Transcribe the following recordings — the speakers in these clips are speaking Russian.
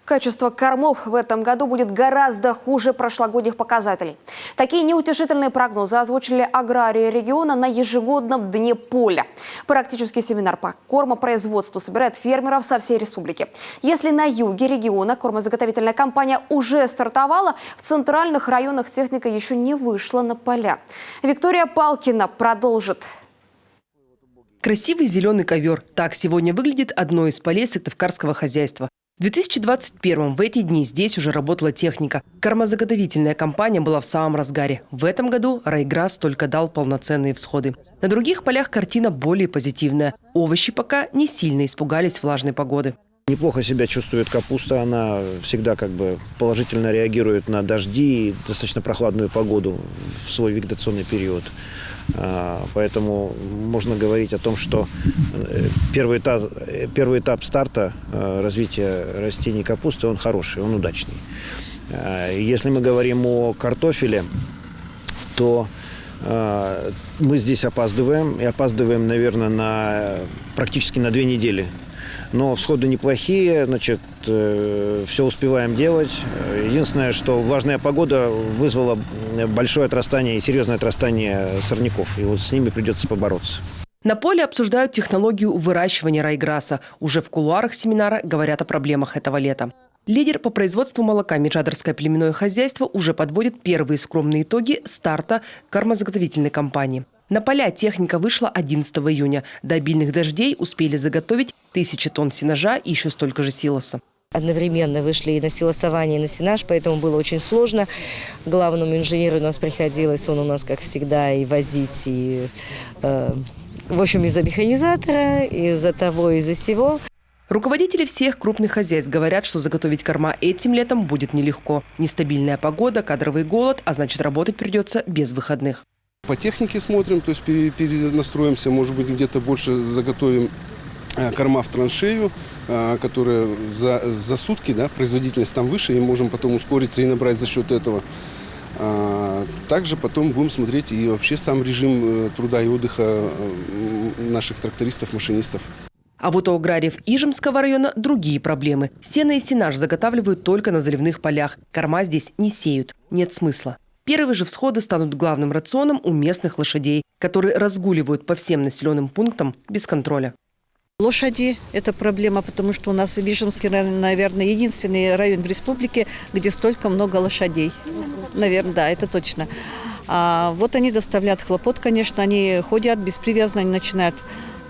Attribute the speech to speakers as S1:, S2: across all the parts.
S1: Качество кормов в этом году будет гораздо хуже прошлогодних показателей. Такие неутешительные прогнозы озвучили аграрии региона на ежегодном Дне поля. Практический семинар по кормопроизводству собирает фермеров со всей республики. Если на юге региона кормозаготовительная кампания уже стартовала, в центральных районах техника еще не вышла на поля. Виктория Палкина продолжит.
S2: Красивый зеленый ковер. Так сегодня выглядит одно из полей Сыктывкарского хозяйства. В 2021 в эти дни здесь уже работала техника. Кормозаготовительная кампания была в самом разгаре. В этом году райграсс только дал полноценные всходы. На других полях картина более позитивная. Овощи пока не сильно испугались влажной погоды.
S3: Неплохо себя чувствует капуста, она всегда положительно реагирует на дожди и достаточно прохладную погоду в свой вегетационный период. Поэтому можно говорить о том, что первый этап старта развития растений капусты, он хороший, он удачный. Если мы говорим о картофеле, то мы здесь опаздываем, и опаздываем, наверное, практически на 2 недели. Но всходы неплохие, все успеваем делать. Единственное, что влажная погода вызвала большое отрастание и серьезное отрастание сорняков. И вот с ними придется побороться.
S2: На поле обсуждают технологию выращивания райграсса. Уже в кулуарах семинара говорят о проблемах этого лета. Лидер по производству молока Меджадерское племенное хозяйство уже подводит первые скромные итоги старта кормозаготовительной кампании. На поля техника вышла 11 июня. До обильных дождей успели заготовить 1000 тонн сенажа и еще столько же силоса.
S4: Одновременно вышли и на силосование, и на сенаж, поэтому было очень сложно. Главному инженеру у нас приходилось, он у нас, как всегда, и возить, и, в общем, из-за механизатора, из-за того, из-за сего.
S2: Руководители всех крупных хозяйств говорят, что заготовить корма этим летом будет нелегко. Нестабильная погода, кадровый голод, а значит, работать придется без выходных.
S5: По технике смотрим, то есть перенастроимся, может быть, где-то больше заготовим корма в траншею, которая за сутки, производительность там выше, и можем потом ускориться и набрать за счет этого. Также потом будем смотреть и вообще сам режим труда и отдыха наших трактористов, машинистов.
S2: А вот у аграриев Ижемского района другие проблемы. Сено и сенаж заготавливают только на заливных полях. Корма здесь не сеют. Нет смысла. Первые же всходы станут главным рационом у местных лошадей, которые разгуливают по всем населенным пунктам без контроля.
S6: Лошади – это проблема, потому что у нас Ижемский район, наверное, единственный район в республике, где столько много лошадей. Наверное, да, это точно. Вот они доставляют хлопот, конечно, они ходят беспривязно, они начинают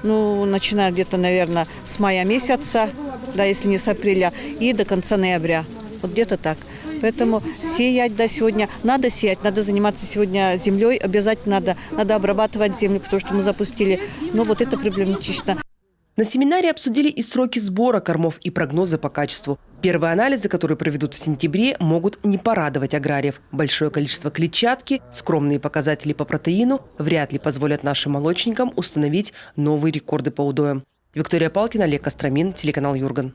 S6: где-то, наверное, с мая месяца, если не с апреля, и до конца ноября. Вот где-то так. Поэтому сеять, сегодня надо сеять, надо заниматься сегодня землей, обязательно надо обрабатывать землю, потому что мы запустили. Но вот это проблематично.
S2: На семинаре обсудили и сроки сбора кормов, и прогнозы по качеству. Первые анализы, которые проведут в сентябре, могут не порадовать аграриев. Большое количество клетчатки, скромные показатели по протеину вряд ли позволят нашим молочникам установить новые рекорды по удоям. Виктория Палкина, Олег Костромин, телеканал Юрган.